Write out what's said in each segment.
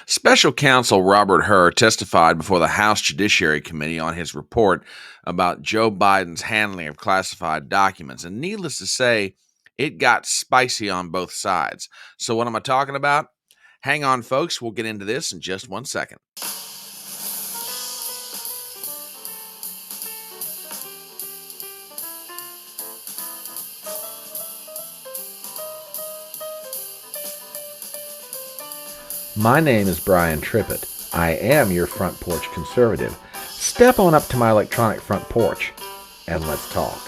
Special counsel Robert Hur testified before the House Judiciary Committee on his report about Joe Biden's handling of classified documents. And needless to say, it got spicy on both sides. So, what am I talking about? Hang on, folks. We'll get into this in just 1 second. My name is Brian Trippett. I am your front porch conservative. Step on up to my electronic front porch and let's talk.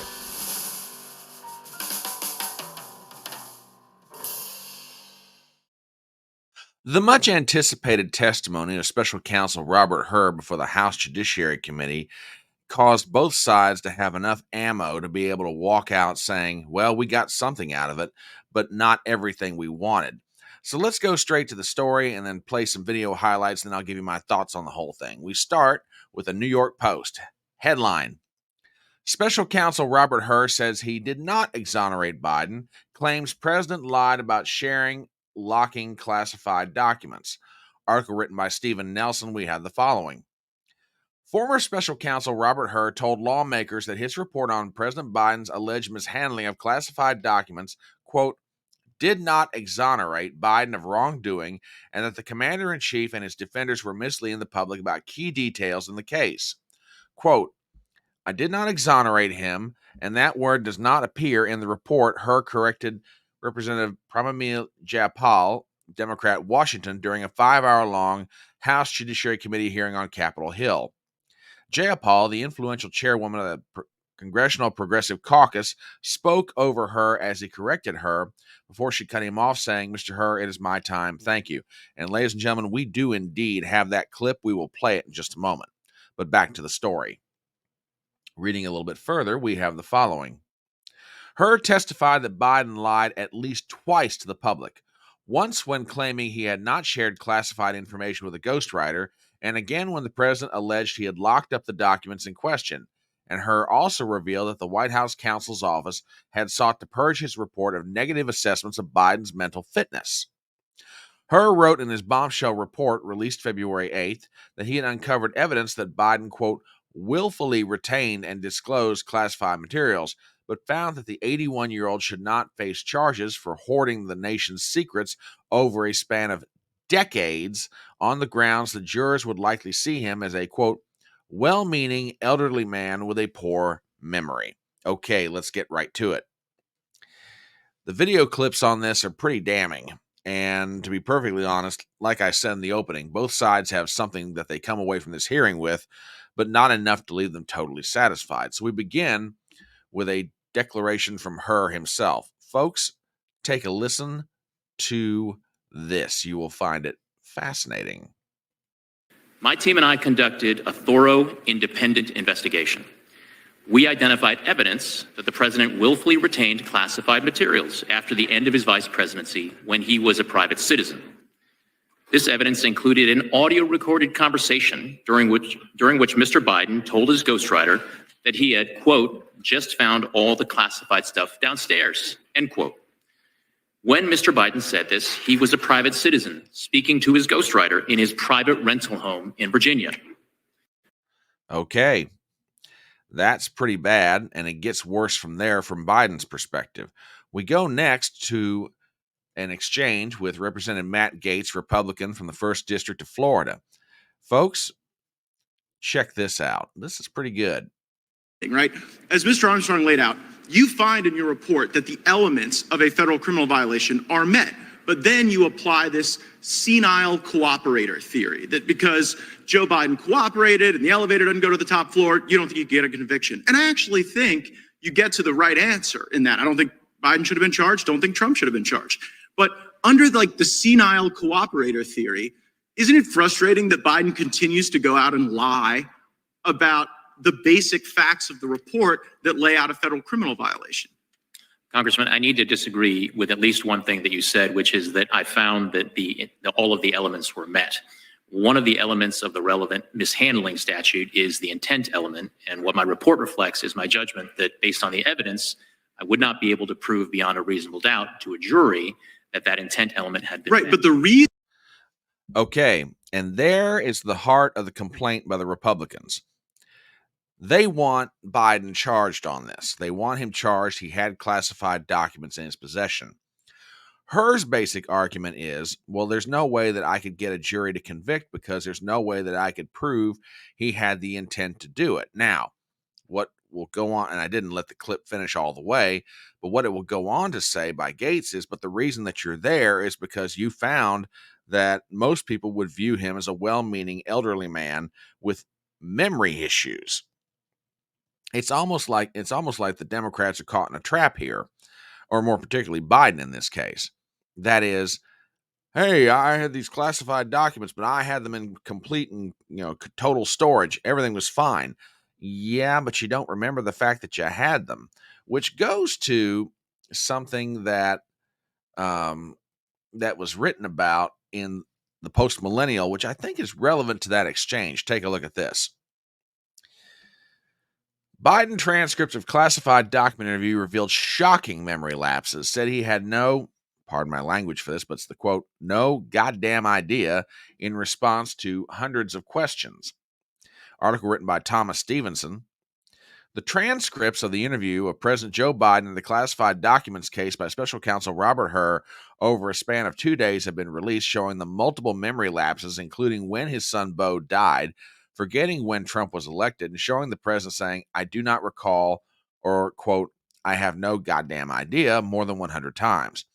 The much anticipated testimony of special counsel Robert Hur before the House Judiciary Committee caused both sides to have enough ammo to be able to walk out saying, well, we got something out of it, but not everything we wanted. So let's go straight to the story and then play some video highlights, and then I'll give you my thoughts on the whole thing. We start with the New York Post. Headline: Special counsel Robert Hur says he did not exonerate Biden, claims president lied about sharing locking classified documents. Article written by Stephen Nelson. We have the following. Former special counsel Robert Hur told lawmakers that his report on President Biden's alleged mishandling of classified documents, quote, did not exonerate Biden of wrongdoing, and that the commander-in-chief and his defenders were misleading the public about key details in the case. Quote, I did not exonerate him, and that word does not appear in the report, Hur corrected Representative Pramila Jayapal, Democrat, Washington, during a 5-hour-long House Judiciary Committee hearing on Capitol Hill. Jayapal, the influential chairwoman of the Congressional Progressive Caucus, spoke over her as he corrected her before she cut him off, saying, Mr. Hur, it is my time. Thank you. And ladies and gentlemen, we do indeed have that clip. We will play it in just a moment. But back to the story. Reading a little bit further, we have the following. Hur testified that Biden lied at least twice to the public. Once when claiming he had not shared classified information with a ghostwriter, and again when the president alleged he had locked up the documents in question. And Hur also revealed that the White House counsel's office had sought to purge his report of negative assessments of Biden's mental fitness. Hur wrote in his bombshell report, released February 8th, that he had uncovered evidence that Biden, quote, willfully retained and disclosed classified materials, but found that the 81-year-old should not face charges for hoarding the nation's secrets over a span of decades on the grounds the jurors would likely see him as a, quote, well-meaning elderly man with a poor memory. Okay, let's get right to it. The video clips on this are pretty damning. And to be perfectly honest, like I said in the opening, both sides have something that they come away from this hearing with, but not enough to leave them totally satisfied. So we begin with a declaration from Hur himself. Folks, take a listen to this. You will find it fascinating. My team and I conducted a thorough, independent investigation. We identified evidence that the president willfully retained classified materials after the end of his vice presidency when he was a private citizen. This evidence included an audio-recorded conversation during which Mr. Biden told his ghostwriter that he had, quote, just found all the classified stuff downstairs, end quote. When Mr. Biden said this, he was a private citizen speaking to his ghostwriter in his private rental home in Virginia. Okay. That's pretty bad, and it gets worse from there from Biden's perspective. We go next to an exchange with Representative Matt Gaetz, Republican from the 1st District of Florida. Folks, check this out. This is pretty good. Right? As Mr. Armstrong laid out, you find in your report that the elements of a federal criminal violation are met. But then you apply this senile cooperator theory that because Joe Biden cooperated and the elevator doesn't go to the top floor, you don't think you get a conviction. And I actually think you get to the right answer in that. I don't think Biden should have been charged. Don't think Trump should have been charged. But under the senile cooperator theory, isn't it frustrating that Biden continues to go out and lie about the basic facts of the report that lay out a federal criminal violation? Congressman, I need to disagree with at least one thing that you said, which is that I found that all of the elements were met. One of the elements of the relevant mishandling statute is the intent element. And what my report reflects is my judgment that based on the evidence, I would not be able to prove beyond a reasonable doubt to a jury that that intent element had been met. Right, but the reason... Okay, and there is the heart of the complaint by the Republicans. They want Biden charged on this. They want him charged. He had classified documents in his possession. Hers basic argument is, well, there's no way that I could get a jury to convict because there's no way that I could prove he had the intent to do it. Now, what will go on, and I didn't let the clip finish all the way, but what it will go on to say by Gates is, but the reason that you're there is because you found that most people would view him as a well-meaning elderly man with memory issues. It's almost like the Democrats are caught in a trap here, or more particularly Biden in this case. That is, hey, I had these classified documents, but I had them in complete and total storage. Everything was fine. Yeah, but you don't remember the fact that you had them, which goes to something that that was written about in the Post Millennial, which I think is relevant to that exchange. Take a look at this. Biden transcripts of classified document interview revealed shocking memory lapses, said he had no, pardon my language for this, but it's the quote, no goddamn idea in response to hundreds of questions. Article written by Thomas Stevenson. The transcripts of the interview of President Joe Biden in the classified documents case by special counsel Robert Hur over a span of 2 days have been released, showing the multiple memory lapses, including when his son Beau died, forgetting when Trump was elected, and showing the president saying, I do not recall, or, quote, I have no goddamn idea, more than 100 times.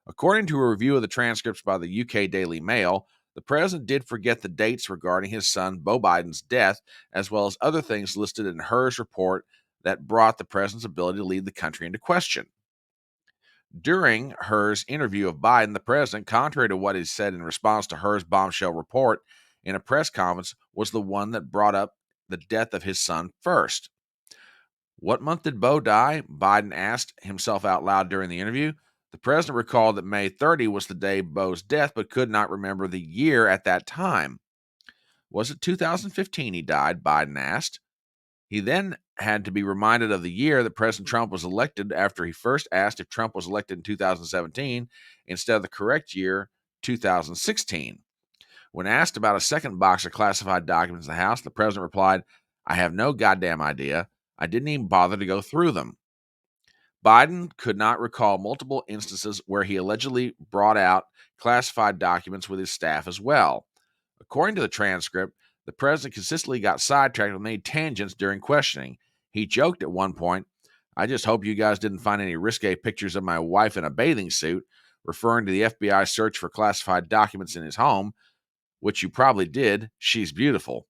According to a review of the transcripts by the UK Daily Mail, the president did forget the dates regarding his son Beau Biden's death, as well as other things listed in Hur's report that brought the president's ability to lead the country into question. During Hur's interview of Biden, the president, contrary to what he said in response to Hur's bombshell report in a press conference, was the one that brought up the death of his son first. What month did Beau die? Biden asked himself out loud during the interview. The president recalled that May 30 was the day of Beau's death, but could not remember the year at that time. Was it 2015 he died? Biden asked. He then had to be reminded of the year that President Trump was elected after he first asked if Trump was elected in 2017 instead of the correct year, 2016. When asked about a second box of classified documents in the House, the president replied, I have no goddamn idea. I didn't even bother to go through them. Biden could not recall multiple instances where he allegedly brought out classified documents with his staff as well. According to the transcript, the president consistently got sidetracked and made tangents during questioning. He joked at one point, I just hope you guys didn't find any risque pictures of my wife in a bathing suit, referring to the FBI search for classified documents in his home, which you probably did. She's beautiful.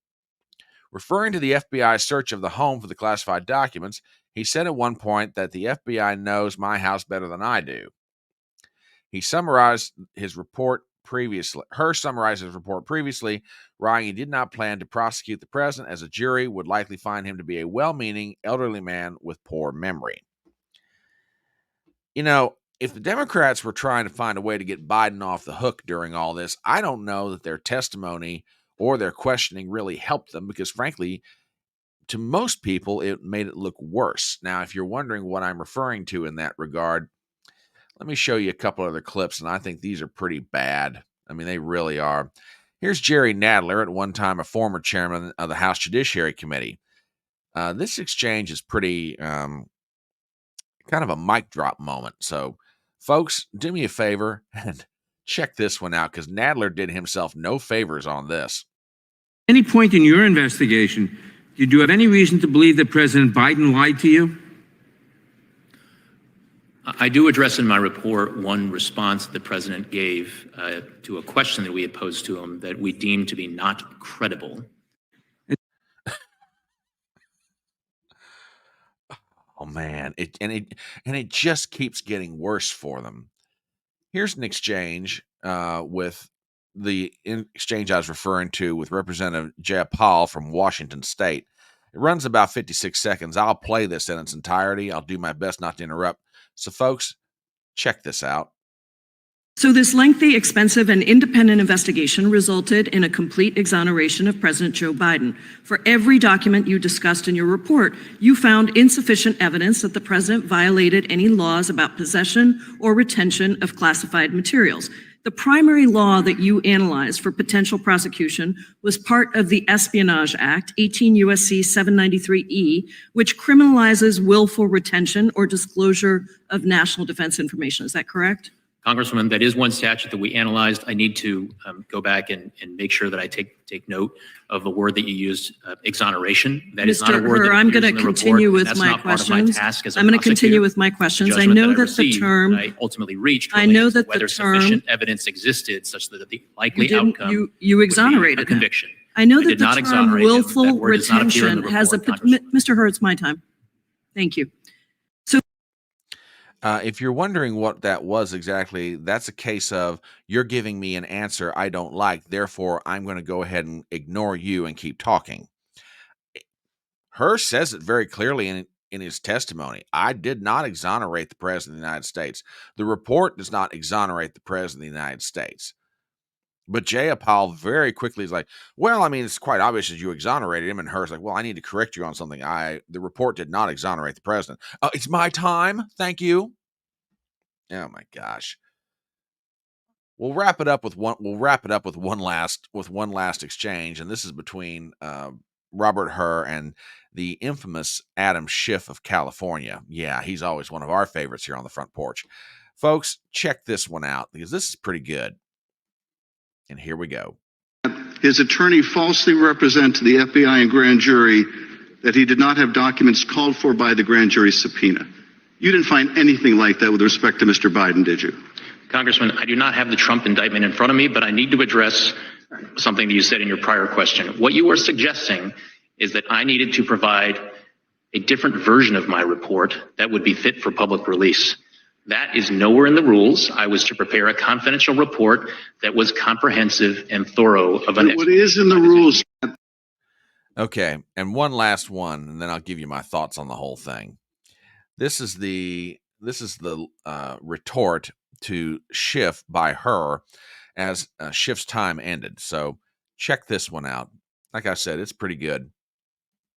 Referring to the FBI search of the home for the classified documents, he said at one point that the FBI knows my house better than I do. He summarized his report previously. Hur summarized his report previously, writing he did not plan to prosecute the president, as a jury would likely find him to be a well-meaning elderly man with poor memory. You know, if the Democrats were trying to find a way to get Biden off the hook during all this, I don't know that their testimony or their questioning really helped them, because frankly, to most people, it made it look worse. Now, if you're wondering what I'm referring to in that regard, let me show you a couple other clips, and I think these are pretty bad. I mean, they really are. Here's Jerry Nadler, at one time a former chairman of the House Judiciary Committee. This exchange is pretty kind of a mic drop moment. So, folks, do me a favor and check this one out, because Nadler did himself no favors on this. Any point in your investigation, did you have any reason to believe that President Biden lied to you? I do address in my report one response the president gave to a question that we had posed to him that we deemed to be not credible. Oh man, it just keeps getting worse for them. Here's an exchange with the exchange I was referring to with Representative Jeb Hall from Washington State. It runs about 56 seconds. I'll play this in its entirety. I'll do my best not to interrupt. So, folks, check this out. So this lengthy, expensive, and independent investigation resulted in a complete exoneration of President Joe Biden. For every document you discussed in your report, you found insufficient evidence that the president violated any laws about possession or retention of classified materials. The primary law that you analyzed for potential prosecution was part of the Espionage Act, 18 U.S.C. 793E, which criminalizes willful retention or disclosure of national defense information. Is that correct? Congresswoman, that is one statute that we analyzed. I need to go back and make sure that I take note of the word that you used, exoneration. That is not a word that I'm appears going in to the continue report, with and that's my not part of my questions. task as a I'm going to prosecutor. continue with my questions. I Judgment know I that the received, term. I ultimately reached I know relates to that the whether term. sufficient evidence existed such that the likely outcome You would be a exonerated him. conviction. I know I that did the not term exonerate him. That willful word does not appear in the retention has a. report, Congresswoman. Mr. Hurd, it's my time. Thank you. If you're wondering what that was exactly, that's a case of you're giving me an answer I don't like, therefore I'm going to go ahead and ignore you and keep talking. Herr says it very clearly in his testimony. I did not exonerate the President of the United States. The report does not exonerate the President of the United States. But Jayapal very quickly is like, well, I mean, it's quite obvious that you exonerated him. And Herr's like, well, I need to correct you on something. The report did not exonerate the president. It's my time. Thank you. Oh my gosh. We'll wrap it up with one last exchange, and this is between Robert Herr and the infamous Adam Schiff of California. Yeah, he's always one of our favorites here on the front porch. Folks, check this one out because this is pretty good. And here we go. His attorney falsely represented to the FBI and grand jury that he did not have documents called for by the grand jury subpoena. You didn't find anything like that with respect to Mr. Biden, did you? Congressman, I do not have the Trump indictment in front of me, but I need to address something that you said in your prior question. What you are suggesting is that I needed to provide a different version of my report that would be fit for public release. That is nowhere in the rules. I was to prepare a confidential report that was comprehensive and thorough of an. What is in the rules? Okay, and one last one, and then I'll give you my thoughts on the whole thing. This is the retort to Schiff by Herr as Schiff's time ended. So check this one out. Like I said, it's pretty good.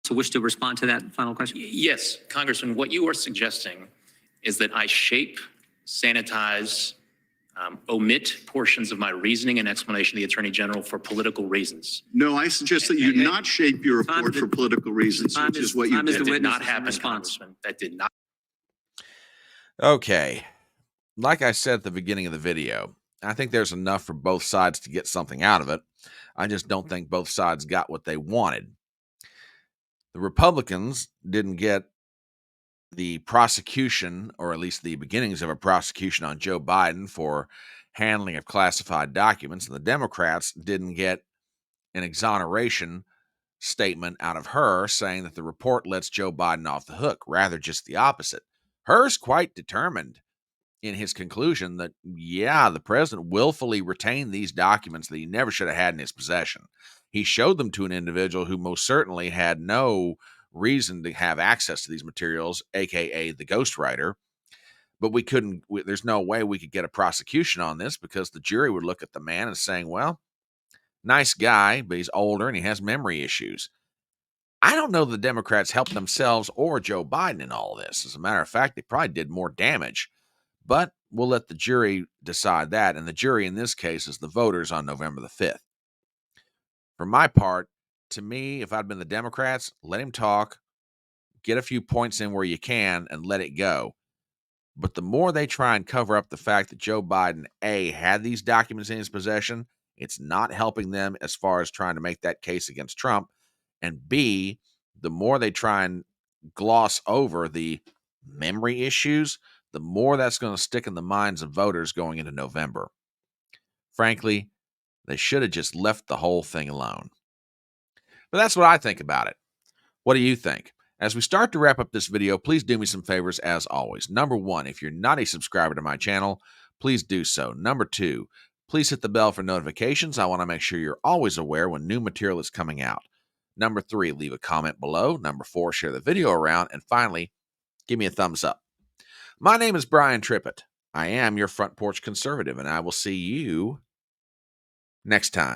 So wish to respond to that final question? Yes, Congressman, what you are suggesting is that I shape, sanitize, omit portions of my reasoning and explanation to the Attorney General for political reasons. No, I suggest that you not shape your report for political reasons, which is what you did. That did not happen, Congressman. That did not. Okay. Like I said at the beginning of the video, I think there's enough for both sides to get something out of it. I just don't think both sides got what they wanted. The Republicans didn't get the prosecution, or at least the beginnings of a prosecution on Joe Biden for handling of classified documents, and the Democrats didn't get an exoneration statement out of Herr saying that the report lets Joe Biden off the hook, rather just the opposite. Herr's quite determined in his conclusion that, yeah, the president willfully retained these documents that he never should have had in his possession. He showed them to an individual who most certainly had no reason to have access to these materials, aka the ghostwriter. But there's no way we could get a prosecution on this because the jury would look at the man and saying, well, nice guy, but he's older and he has memory issues. I don't know the Democrats helped themselves or Joe Biden in all this. As a matter of fact, they probably did more damage. But we'll let the jury decide that, and the jury in this case is the voters on November the 5th. For my part, to me, if I'd been the Democrats, let him talk, get a few points in where you can, and let it go. But the more they try and cover up the fact that Joe Biden, A, had these documents in his possession, it's not helping them as far as trying to make that case against Trump, and B, the more they try and gloss over the memory issues, the more that's going to stick in the minds of voters going into November. Frankly, they should have just left the whole thing alone. But that's what I think about it. What do you think? As we start to wrap up this video, please do me some favors as always. Number one, if you're not a subscriber to my channel, please do so. Number two, please hit the bell for notifications. I want to make sure you're always aware when new material is coming out. Number three, leave a comment below. Number four, share the video around. And finally, give me a thumbs up. My name is Brian Trippett. I am your front porch conservative, and I will see you next time.